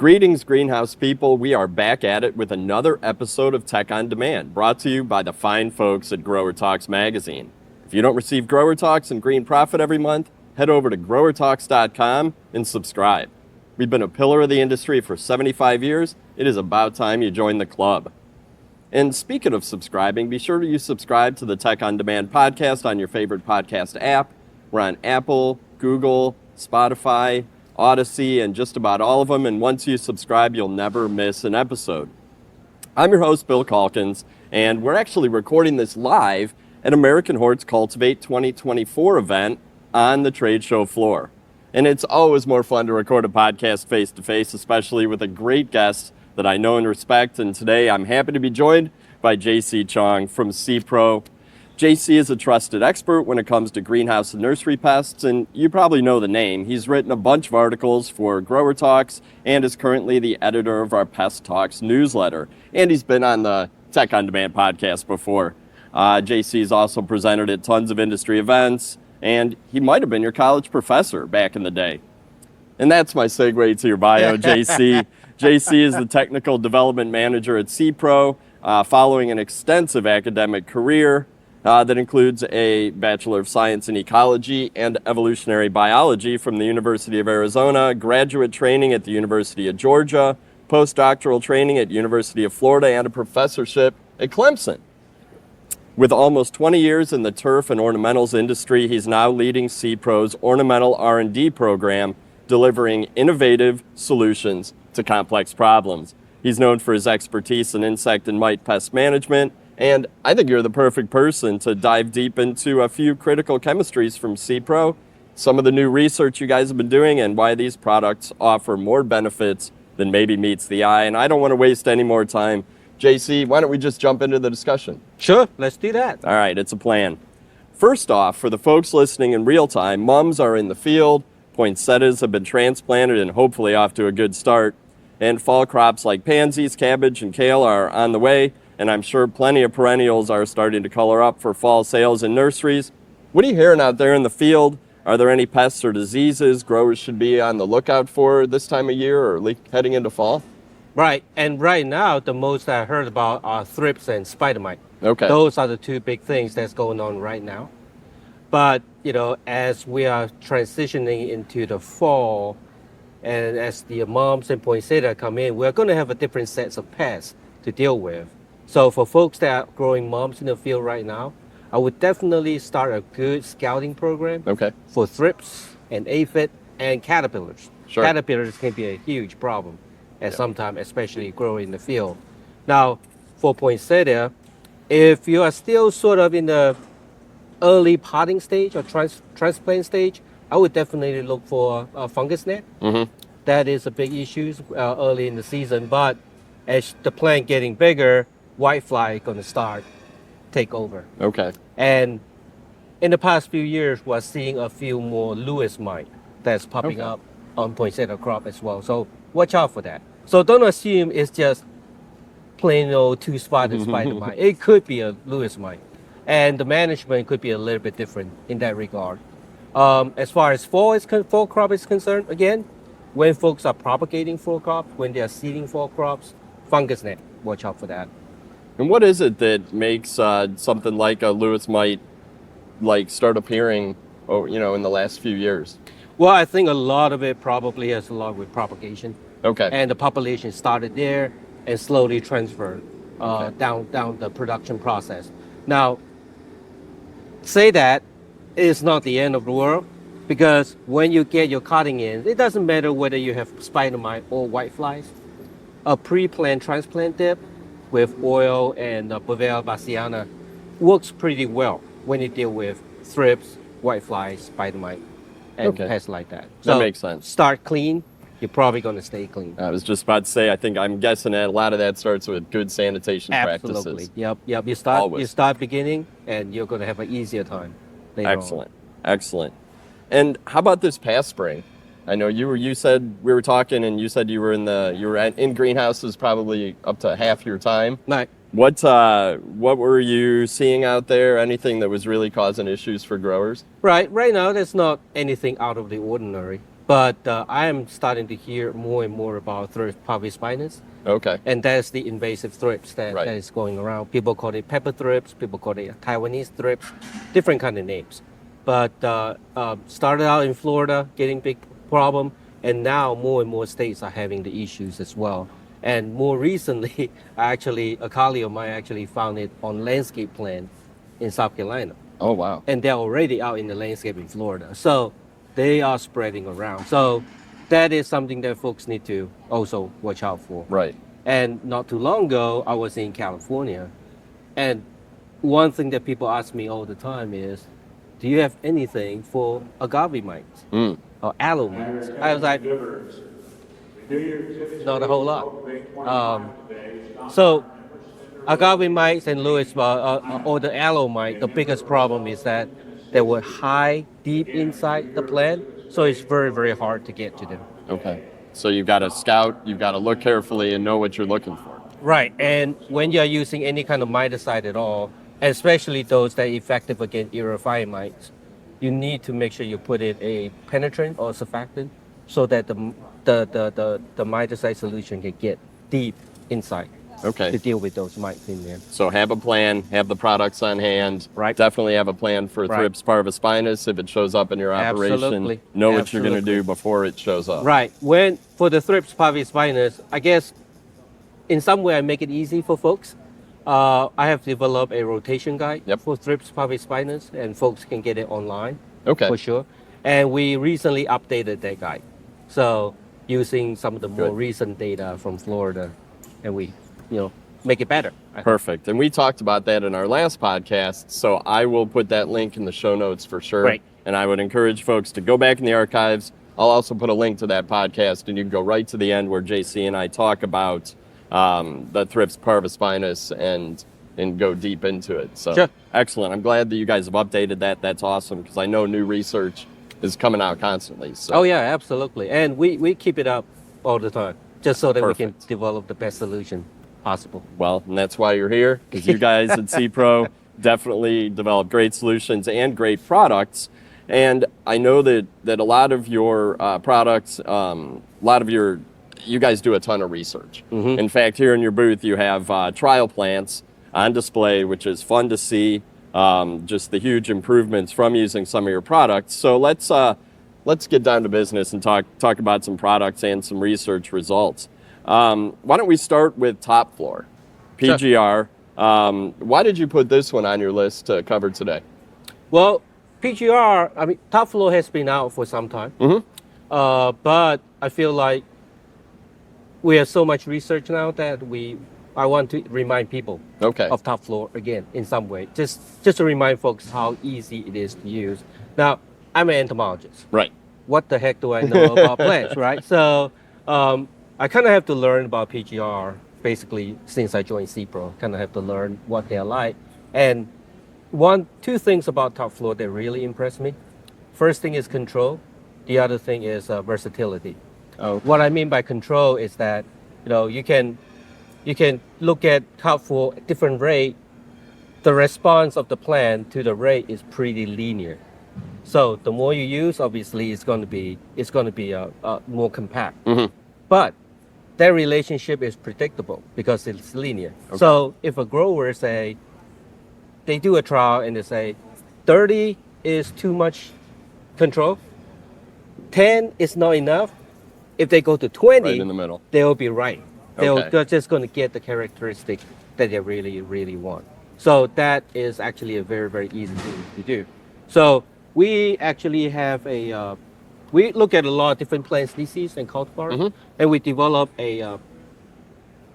Greetings, greenhouse people. We are back at it with another episode of Tech on Demand, brought to you by the fine folks at GrowerTalks magazine. If you don't receive GrowerTalks and Green Profit every month, head over to GrowerTalks.com and subscribe. We've been a pillar of the industry for 75 years. It is about time you join the club. And speaking of subscribing, be sure you subscribe to the Tech on Demand podcast on your favorite podcast app. We're on Apple, Google, Spotify, Odyssey, and just about all of them. And once you subscribe, you'll never miss an episode. I'm your host, Bill Calkins, and we're actually recording this live at American Hort's Cultivate 2024 event on the trade show floor. And it's always more fun to record a podcast face-to-face, especially with a great guest that I know and respect. And today I'm happy to be joined by JC Chong from SePRO. JC is a trusted expert when it comes to greenhouse and nursery pests, and you probably know the name. He's written a bunch of articles for GrowerTalks and is currently the editor of our PestTalks newsletter. And he's been on the Tech on Demand podcast before. JC's also presented at tons of industry events, and he might have been your college professor back in the day. And that's my segue to your bio, JC. JC is the technical development manager at SePRO, following an extensive academic career that includes a Bachelor of Science in Ecology and Evolutionary Biology from the University of Arizona, graduate training at the University of Georgia, post-doctoral training at University of Florida, and a professorship at Clemson. With almost 20 years in the turf and ornamentals industry, he's now leading SePRO's ornamental R&D program, delivering innovative solutions to complex problems. He's known for his expertise in insect and mite pest management, and I think you're the perfect person to dive deep into a few critical chemistries from SePRO, some of the new research you guys have been doing, and why these products offer more benefits than maybe meets the eye. And I don't want to waste any more time. JC, why don't we just jump into the discussion? Sure, let's do that. All right, it's a plan. First off, for the folks listening in real time, mums are in the field, poinsettias have been transplanted and hopefully off to a good start, and fall crops like pansies, cabbage, and kale are on the way. And I'm sure plenty of perennials are starting to color up for fall sales in nurseries. What are you hearing out there in the field? Are there any pests or diseases growers should be on the lookout for this time of year or heading into fall? Right, and right now, the most I heard about are thrips and spider mite. Okay. Those are the two big things that's going on right now. But, as we are transitioning into the fall, and as the mums and poinsettia come in, we're going to have a different sets of pests to deal with. So for folks that are growing mums in the field right now, I would definitely start a good scouting program for thrips and aphid and caterpillars. Sure. Caterpillars can be a huge problem at some time, especially growing in the field. Now, for poinsettia, if you are still sort of in the early potting stage or transplant stage, I would definitely look for a fungus gnat. Mm-hmm. That is a big issue early in the season, but as the plant getting bigger, whitefly is going to take over. Okay. And in the past few years, we're seeing a few more Lewis mite that's popping up on poinsettia crop as well. So watch out for that. So don't assume it's just plain old two-spotted spider mite. It could be a Lewis mite. And the management could be a little bit different in that regard. As far as fall crop is concerned, again, when folks are propagating fall crops, when they are seeding fall crops, fungus gnat, watch out for that. And what is it that makes something like a Lewis mite start appearing, in the last few years? Well, I think a lot of it probably has a lot with propagation. Okay. And the population started there and slowly transferred down the production process. Now, say that it's not the end of the world, because when you get your cutting in, it doesn't matter whether you have spider mite or whiteflies. A pre-plant transplant dip with oil and Bovella bassiana works pretty well when you deal with thrips, whiteflies, spider mite, and pests like that. So that makes sense. Start clean. You're probably going to stay clean. I was just about to say, I'm guessing that a lot of that starts with good sanitation practices. Absolutely. Yep. You start beginning, and you're going to have an easier time later on. Excellent. And how about this past spring? I know you said we were talking, and you said you were in greenhouses probably up to half your time. Right. What were you seeing out there? Anything that was really causing issues for growers? Right now, there's not anything out of the ordinary. But I am starting to hear more and more about thrips parvispinus, Okay. and that's the invasive thrips that Right. is going around. People call it pepper thrips, people call it Taiwanese thrips, different kind of names. But started out in Florida, getting big problem, and now more and more states are having the issues as well. And more recently, actually, a colleague of mine actually found it on landscape plant in South Carolina, Oh, wow. and they're already out in the landscape in Florida. So they are spreading around. So that is something that folks need to also watch out for. Right. And not too long ago, I was in California, and one thing that people ask me all the time is, do you have anything for agave mites Mm. or aloe mites? I was like, not a whole lot. So agave mites and Lewis or the aloe mite, the biggest problem is that they were high deep inside the plant, so it's very, very hard to get to them. Okay. So you've got to scout, you've got to look carefully and know what you're looking for. Right, and when you're using any kind of miticide at all, especially those that are effective against aerophyte mites, you need to make sure you put in a penetrant or surfactant so that the miticide solution can get deep inside to Okay. deal with those mites in there. So have a plan, have the products on hand. Right. Definitely have a plan for Right. thrips parvispinus if it shows up in your operation. Absolutely. Know what you're going to Absolutely. do before it shows up. Right, for the thrips parvispinus, I guess in some way I make it easy for folks. I have developed a rotation guide Yep. for thrips parvispinus, and folks can get it online. Okay. For sure. And we recently updated that guide. So using some of the more Good. recent data from Florida, and we, make it better. Perfect. And we talked about that in our last podcast, so I will put that link in the show notes for sure. Right. And I would encourage folks to go back in the archives. I'll also put a link to that podcast, and you can go right to the end where JC and I talk about the thrips parvispinus and go deep into it. So Sure. Excellent. I'm glad that you guys have updated that. That's awesome because I know new research is coming out constantly. So Oh yeah, absolutely. And we keep it up all the time, just so that we Perfect. can develop the best solution possible. Well, and that's why you're here, because you guys at SePRO definitely develop great solutions and great products. And I know that a lot of your products, you guys do a ton of research. Mhm. In fact, here in your booth, you have trial plants on display, which is fun to see. Just the huge improvements from using some of your products. So let's get down to business and talk about some products and some research results. Why don't we start with Top Floor, PGR? Why did you put this one on your list to cover today? Well, PGR, I mean, Top Floor has been out for some time. Mhm. But I feel like we have so much research now that I want to remind people Okay. of Top Floor again in some way, just to remind folks how easy it is to use. Now, I'm an entomologist. Right. What the heck do I know about plants, right? So I kind of have to learn about PGR basically since I joined SePRO. Kind of have to learn what they're like. And two things about Top Floor that really impressed me. First thing is control. The other thing is versatility. Oh. What I mean by control is that you can look at Top Floor at different rate. The response of the plant to the rate is pretty linear. So the more you use, obviously, it's going to be more compact. Mhm. But that relationship is predictable because it's linear. Okay. So if a grower they do a trial and they say 30 is too much control, 10 is not enough. If they go to 20, Right in the middle. they'll be right. Okay. They're just going to get the characteristic that they really, really want. So that is actually a very, very easy thing to do. So we actually have we look at a lot of different plant species and cultivars, Mhm. and we develop a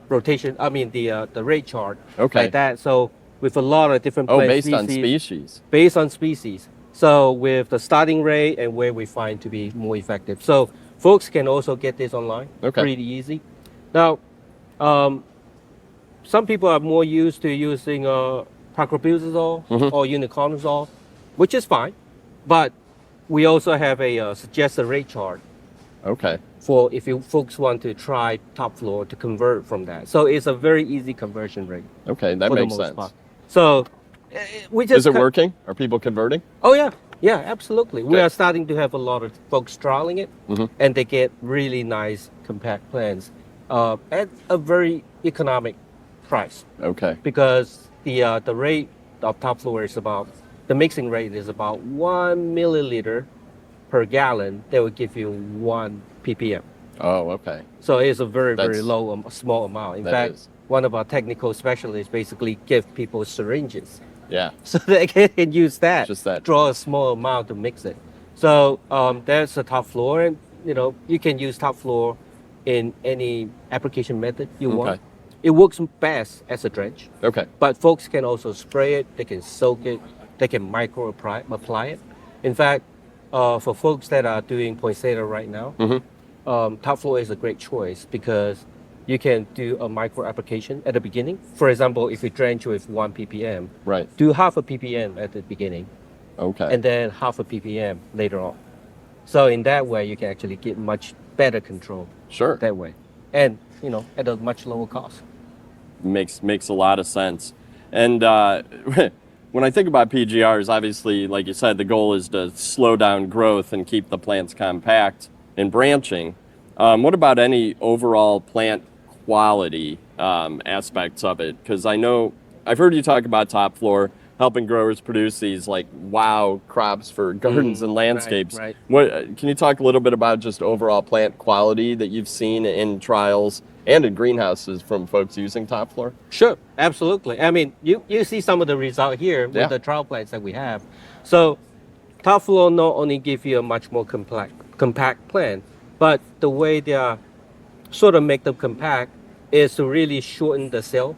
the rate chart Okay. like that. So with a lot of different Oh, plant based on species, species. based on species. So with the starting rate and where we find to be more effective. So folks can also get this online. Okay. Pretty easy. Now, some people are more used to using prochlorpyrrozole Mhm. or uniconazole, which is fine. But we also have a suggested rate chart Okay. for if you folks want to try Top Floor to convert from that. So it's a very easy conversion rate. Okay, that for the makes most sense. part. So we just Is it working? Are people converting? Oh yeah, Yeah, absolutely. We Good. are starting to have a lot of folks trialing it, and they get really nice compact plants at a very economic price Okay. because the rate of top floor is about the mixing rate is about 1 milliliter per gallon. They will give you 1 ppm. Oh, okay. So it's a very That's- low, small amount. In that fact, is. one of our technical specialists basically give people syringes Yeah. so they can use that, Just that. draw a small amount to mix it. So there's the top floor, and you can use top floor in any application method you want. Okay. It works best as a drench, Okay. but folks can also spray it. They can soak it. They can micro apply it. In fact, for folks that are doing poinsettia right now, top floor is a great choice because you can do a micro application at the beginning. For example, if you drench with 1 ppm, Right. do half a ppm at the beginning Okay. and then half a ppm later on. So in that way, you can actually get much better control Sure. that way, and at a much lower cost. Makes a lot of sense. And when I think about PGRs, obviously, like you said, the goal is to slow down growth and keep the plants compact and branching. What about any overall plant quality aspects of it? Because I know I've heard you talk about top floor helping growers produce these like wow crops for gardens and landscapes. Right. What can you talk a little bit about just overall plant quality that you've seen in trials and in greenhouses from folks using top floor? Sure, absolutely. I mean, you see some of the result here with Yeah. the trial plants that we have. So top floor not only give you a much more compact plant, but the way they are sort of make them compact is to really shorten the cell.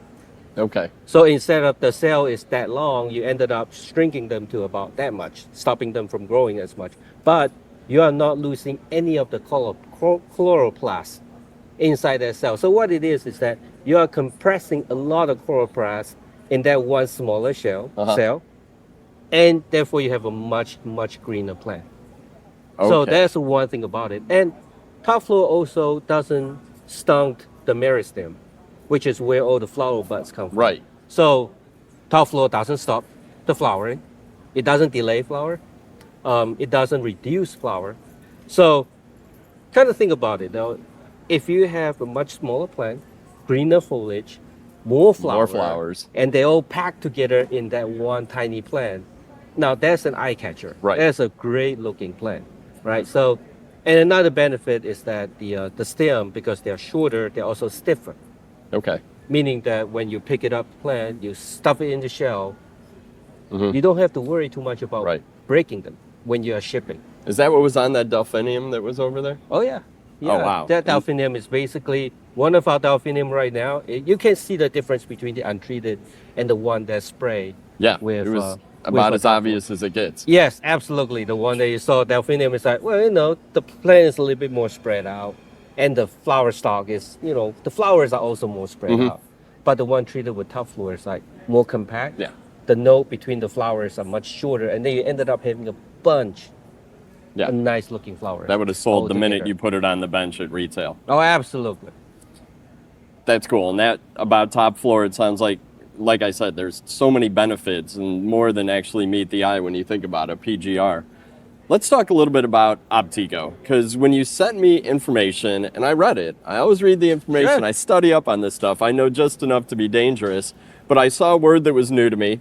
Okay. So instead of the cell is that long, you ended up shrinking them to about that much, stopping them from growing as much. But you are not losing any of the chloroplast inside that cell. So what it is that you are compressing a lot of chloroplast in that one smaller cell, and therefore you have a much greener plant. So Okay. that's one thing about it. And top floor also doesn't stunt the meristem, which is where all the flower buds come from. Right. So top floor doesn't stop the flowering. It doesn't delay flower. It doesn't reduce flower. So kind of think about it though. If you have a much smaller plant, greener foliage, more flowers. and they all packed together in that one tiny plant, now that's an eye catcher. Right. That's a great looking plant, right? So, and another benefit is that the stem, because they're shorter, they're also stiffer. Okay. Meaning that when you pick it up plant, you stuff it in the shell, you don't have to worry too much about Right. breaking them when you are shipping. Is that what was on that delphinium that was over there? Oh yeah. Yeah, Oh, wow. That delphinium is basically one of our delphinium right now. You can see the difference between the untreated and the one that's sprayed. Yeah. With, it was with about a as top obvious as it gets. Yes, absolutely. The one that you saw, delphinium, is like, well, the plant is a little bit more spread out, and the flower stalk is, the flowers are also more spread out. But the one treated with top floor is like more compact. Yeah. The node between the flowers are much shorter, and then you ended up having a bunch, Yeah. of nice looking flowers. That would have sold the minute altogether. you put it on the bench at retail. Oh, absolutely. That's cool. And that about top floor, it sounds like I said, there's so many benefits and more than actually meet the eye when you think about a PGR. Let's talk a little bit about Optigo, because when you sent me information and I read it, I always read the information. Sure. I study up on this stuff. I know just enough to be dangerous, but I saw a word that was new to me.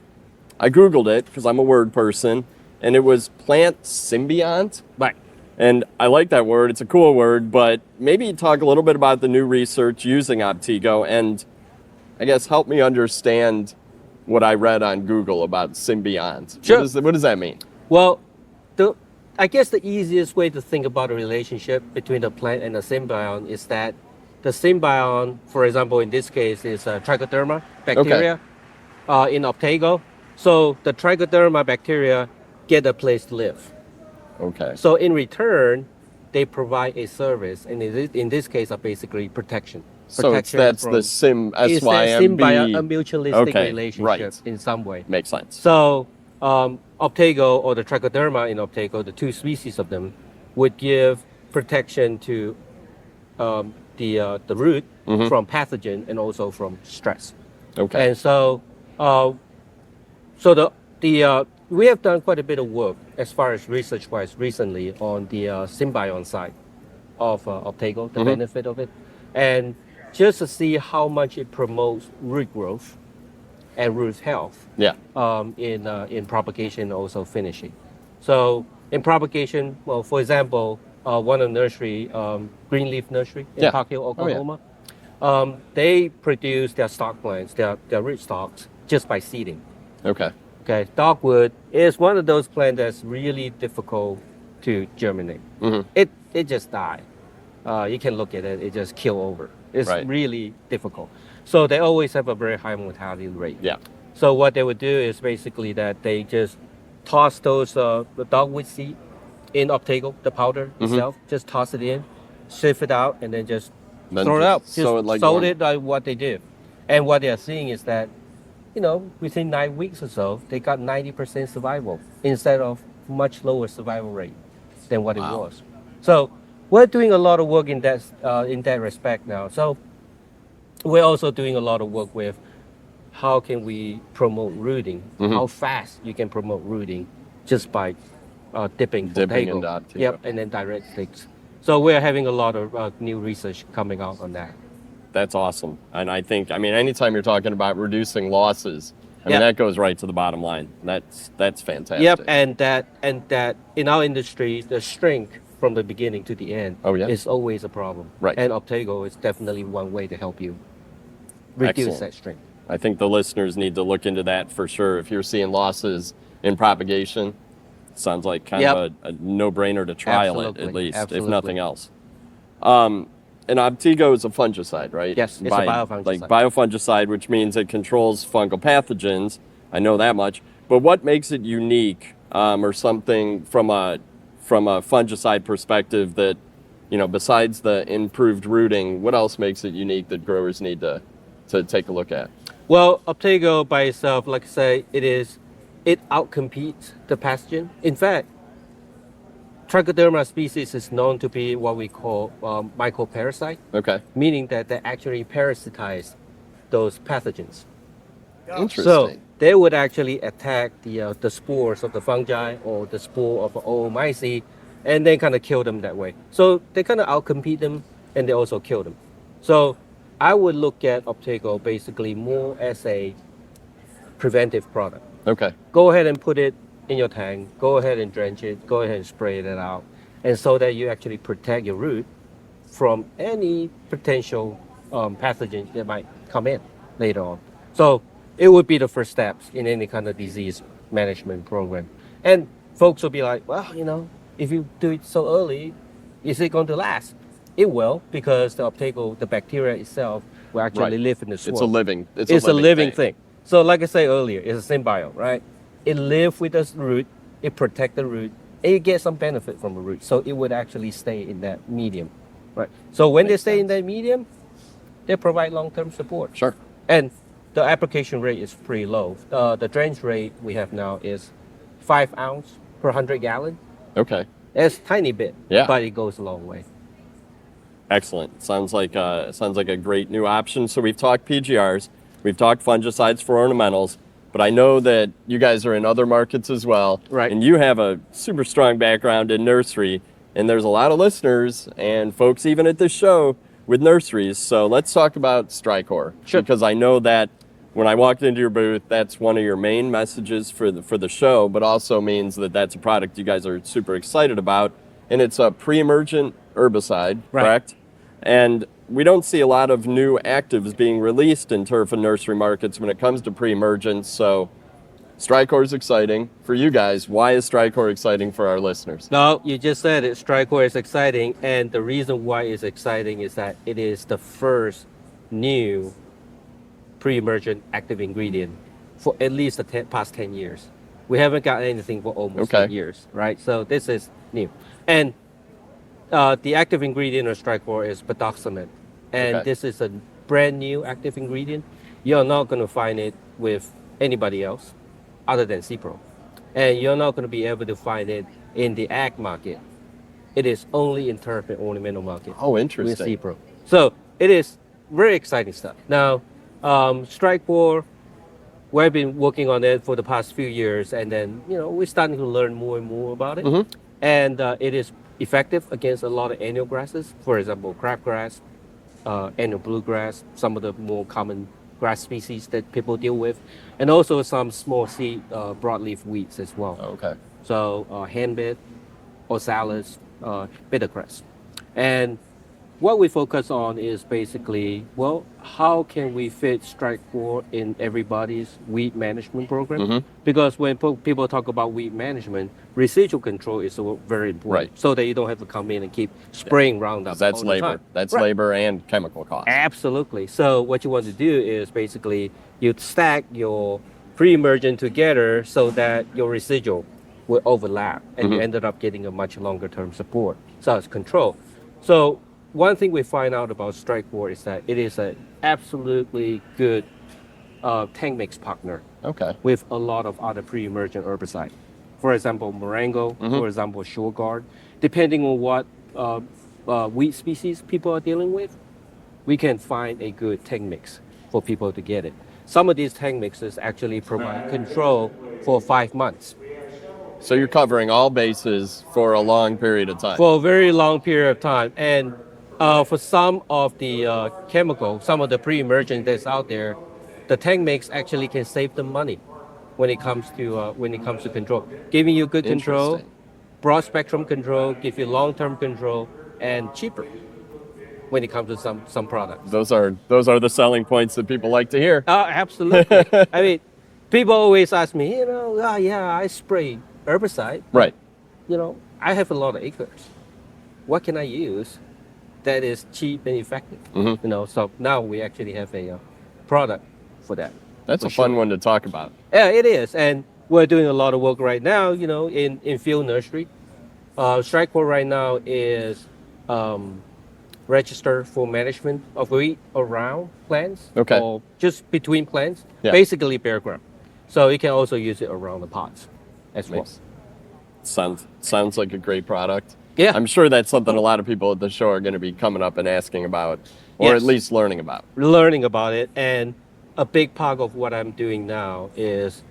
I Googled it because I'm a word person, and it was plant symbiont. Right. And I like that word. It's a cool word, but maybe talk a little bit about the new research using Optigo and I guess help me understand what I read on Google about symbiont. Sure. What does that mean? Well, I guess the easiest way to think about a relationship between the plant and the symbiont is that the symbiont, for example, in this case, is trichoderma bacteria in Optigo. So the trichoderma bacteria get a place to live. Okay. So in return, they provide a service, and in this case, are basically protection. So that's the SYMB. It's a symbiotic, a mutualistic relationship right. in some way. Makes sense. So Optigo, or the trichoderma in Optigo, the two species of them, would give protection to the root from pathogen and also from stress. Okay. And so the we have done quite a bit of work as far as research-wise recently on the symbiont side of Optago, the benefit of it, and just to see how much it promotes root growth and root health Yeah. in propagation, also finishing. So in propagation, well, for example, one of the nursery, Greenleaf Nursery in Yeah. Park Hill, Oh, yeah. Oklahoma, they produce their stock plants, their root stocks, just by seeding. Okay. Okay, dogwood is one of those plants that's really difficult to germinate. It just die. You can look at it; it just kill over. It's Right. really difficult. So they always have a very high mortality rate. Yeah. So what they would do is basically that they just toss those the dogwood seed in Optago, the powder itself. Just toss it in, sift it out, and then just Then throw it just out. Just sow it like sow normal. it like what they do. And what they are seeing is that, within 9 weeks or so, they got 90% survival instead of much lower survival rate than what it was. So we're doing a lot of work in that respect now. So we're also doing a lot of work with how can we promote rooting, how fast you can promote rooting just by dipping Dipping Optago. into Optago. Yep, and then direct sticks. So we're having a lot of new research coming out on that. That's awesome. And I think, anytime you're talking about reducing losses, Yep. that goes right to the bottom line. That's fantastic. Yep, and that in our industry, the shrink from the beginning to the end is always a problem. Right. And Optago is definitely one way to help you reduce Excellent. that shrink. I think the listeners need to look into that for sure. If you're seeing losses in propagation, it sounds like kind of a no-brainer to trial it, at least, if nothing else. And Optago is a fungicide, right? Yes, it's a biofungicide. Like biofungicide, which means it controls fungal pathogens. I know that much. But what makes it unique, or something from a fungicide perspective that, besides the improved rooting, what else makes it unique that growers need to take a look at? Well, Optago by itself, like I say, it outcompetes the pathogen. In fact, Trichoderma species is known to be what we call mycoparasite, Okay. meaning that they actually parasitize those pathogens. Interesting. So they would actually attack the spores of the fungi or the spore of oomycete, and then kind of kill them that way. So they kind of outcompete them, and they also kill them. So I would look at Optago basically more as a preventive product. Okay. Go ahead and put it in your tank. Go ahead and drench it. Go ahead and spray it out, and so that you actually protect your root from any potential pathogens that might come in later on. So it would be the first steps in any kind of disease management program. And folks will be like, well, if you do it so early, is it going to last? It will, because the Optago, the bacteria itself, will actually live in the soil. It's a living thing. So like I said earlier, it's a symbiote, right? It lives with the root, it protects the root, and you get some benefit from the root. So it would actually stay in that medium, right? So when they stay in that medium, they provide long-term support. Sure. And the application rate is pretty low. The drench rate we have now is 5 ounce per 100 gallon. Okay. It's a tiny bit, but it goes a long way. Excellent. Sounds like a great new option. So we've talked PGRs, we've talked fungicides for ornamentals, but I know that you guys are in other markets as well. Right. And you have a super strong background in nursery, and there's a lot of listeners and folks even at this show with nurseries. So let's talk about Stricor. Sure. Because I know that when I walked into your booth, that's one of your main messages for the show, but also means that that's a product you guys are super excited about. And it's a pre-emergent herbicide, correct? And we don't see a lot of new actives being released in turf and nursery markets when it comes to pre-emergence. So Stricor is exciting for you guys. Why is Stricor exciting for our listeners? No, you just said it. Stricor is exciting. And the reason why it's exciting is that it is the first new pre-emergent active ingredient for at least the past 10 years. We haven't got anything for almost 10 years, right? So this is new. And the active ingredient of Stricor is Bidoximate. And this is a brand new active ingredient. You're not going to find it with anybody else other than SePRO. And you're not going to be able to find it in the ag market. It is only in turf and ornamental market. Oh, interesting. With SePRO. So it is very exciting stuff. Now, Stricor we've been working on it for the past few years, and then we're starting to learn more and more about it. Mm-hmm. And it is effective against a lot of annual grasses, for example, crabgrass, annual bluegrass, some of the more common grass species that people deal with, and also some small seed broadleaf weeds as well. Okay. So henbit, oxalis, bittercress. And what we focus on is basically, well, how can we fit Strike4 in everybody's weed management program? Mm-hmm. Because when people talk about weed management, residual control is very important. Right. So that you don't have to come in and keep spraying Roundup. That's all the labor. time. That's Right. labor and chemical costs. Absolutely. So what you want to do is basically you stack your pre-emergent together so that your residual will overlap, and you ended up getting a much longer term support. So it's control. So one thing we find out about Strike4 is that it is an absolutely good tank mix partner Okay. with a lot of other pre-emergent herbicide. For example, Marengo, for example, Shoreguard. Depending on what weed species people are dealing with, we can find a good tank mix for people to get it. Some of these tank mixes actually provide control for 5 months. So you're covering all bases for a long period of time. For a very long period of time. And for some of the chemical, some of the pre-emergent that's out there, the tank mix actually can save them money when it comes to control, giving you good control, Interesting. broad spectrum control, give you long-term control, and cheaper when it comes to some products. Those are the selling points that people like to hear. Oh, absolutely. I mean, people always ask me, I spray herbicide. Right. I have a lot of acres. What can I use that is cheap and effective? So now we actually have a product for that. That's for a fun sure. one to talk about. Yeah, it is. And we're doing a lot of work right now, in field nursery. Strike4 right now is registered for management of weed around plants. Okay. Or just between plants. Yeah. Basically bare ground. So you can also use it around the pots as well. Nice. Sounds like a great product. Yeah. I'm sure that's something a lot of people at the show are going to be coming up and asking about, or Yes. at least learning about. Learning about it, and a big part of what I'm doing now is,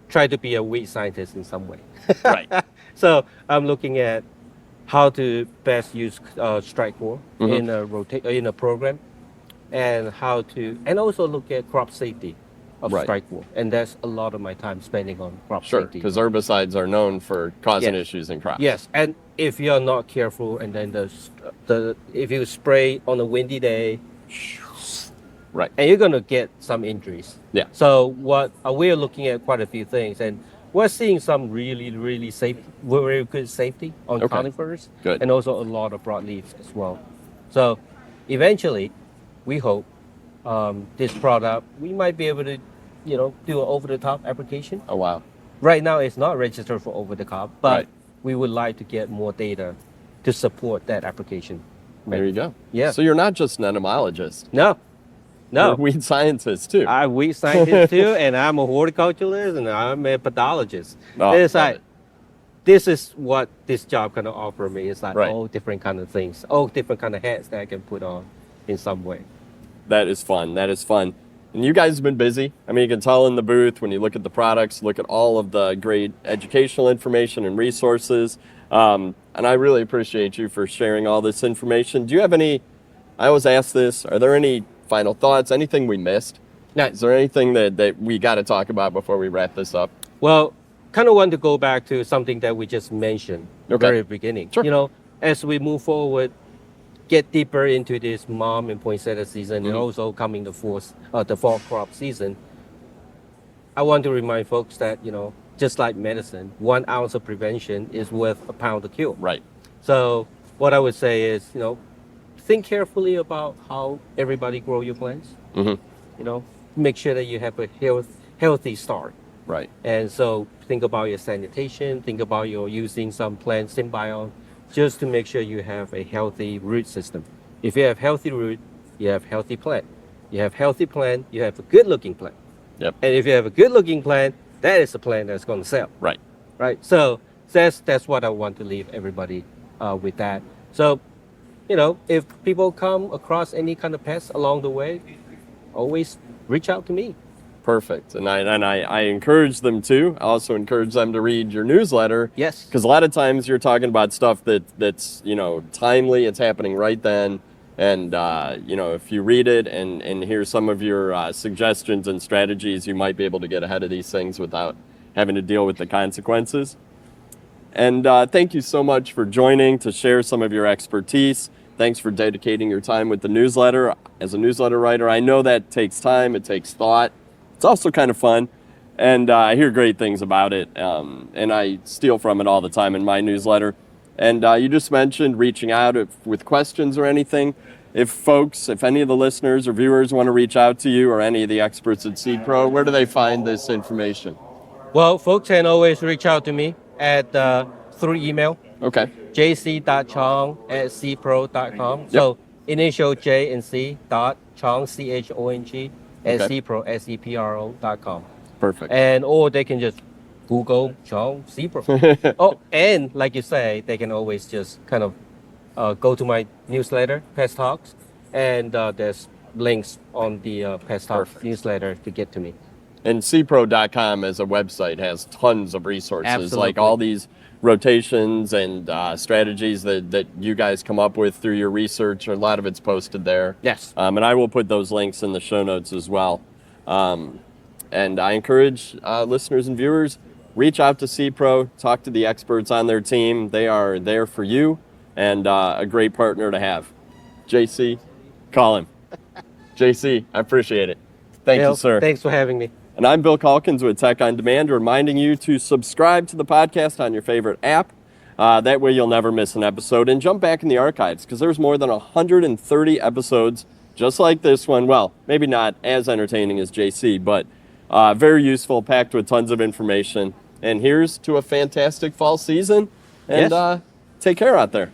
try to be a weed scientist in some way. Right. So I'm looking at how to best use Strike4 in a program, and and also look at crop safety of Right. Strike4, and that's a lot of my time spending on crop Sure, safety. because herbicides are known for causing Yes. issues in crops. Yes, and if you're not careful, and then if you spray on a windy day, Right. and you're gonna get some injuries. Yeah. So we're looking at quite a few things, and we're seeing some really, really very good safety on Okay. conifers, Good. and also a lot of broadleaves as well. So eventually, we hope this product, we might be able to, do an over-the-top application. Oh, wow. Right now, it's not registered for over-the-top, but Right. we would like to get more data to support that application. There you go. Yeah. So you're not just an entomologist. No. You're a weed scientist, too. I'm a weed scientist too, and I'm a horticulturalist, and I'm a pedologist. Oh, It's love like, it. this is what this job kind of offer me. It's like Right. all different kind of things, all different kind of hats that I can put on in some way. That is fun. That is fun. And you guys have been busy. I mean, you can tell in the booth when you look at the products, look at all of the great educational information and resources. And I really appreciate you for sharing all this information. Do you have I always ask this, are there any final thoughts, anything we missed? Now, Is there anything that we got to talk about before we wrap this up? well, kind of want to go back to something that we just mentioned at the Okay. very beginning. Sure. As we move forward, get deeper into this mom and poinsettia season, and also coming the fall crop season, I want to remind folks that, just like medicine, 1 ounce of prevention is worth a pound of cure. Right. So what I would say is, think carefully about how everybody grow your plants. Make sure that you have a healthy start. Right. And so think about your sanitation, think about your using some plant symbiont, just to make sure you have a healthy root system. If you have healthy root, you have healthy plant. You have healthy plant, you have a good looking plant. Yep. And if you have a good looking plant, that is a plant that's going to sell. Right. Right. So that's what I want to leave everybody with that. So, if people come across any kind of pests along the way, always reach out to me. Perfect. And I encourage them to. I also encourage them to read your newsletter. Yes. Because a lot of times you're talking about stuff that's timely. It's happening right then. And if you read it and hear some of your suggestions and strategies, you might be able to get ahead of these things without having to deal with the consequences. And thank you so much for joining to share some of your expertise. Thanks for dedicating your time with the newsletter. As a newsletter writer, I know that takes time, it takes thought. It's also kind of fun, and I hear great things about it, and I steal from it all the time in my newsletter. And you just mentioned reaching out with questions or anything. If any of the listeners or viewers want to reach out to you or any of the experts at SePRO, where do they find this information? Well, folks can always reach out to me through email. Okay. jc.chong@sepro.com. Yep. So initial J and C dot Chong, CHONG, at Okay. SePRO, SePRO.com. Perfect. Or they can just Google Chong SePRO. Oh, and like you say, they can always just kind of go to my newsletter, PestTalks, and there's links on the PestTalks newsletter to get to me. And SePRO.com as a website has tons of resources, Absolutely. like all these rotations and strategies that you guys come up with through your research. A lot of it's posted there. Yes. And I will put those links in the show notes as well. And I encourage listeners and viewers, reach out to SePRO, talk to the experts on their team. They are there for you and a great partner to have. JC, call him. JC, I appreciate it. Thank Bill, you, sir. Thanks for having me. And I'm Bill Calkins with Tech on Demand, reminding you to subscribe to the podcast on your favorite app. That way you'll never miss an episode. And jump back in the archives, because there's more than 130 episodes just like this one. Well, maybe not as entertaining as JC, but very useful, packed with tons of information. And here's to a fantastic fall season. And Yes. take care out there.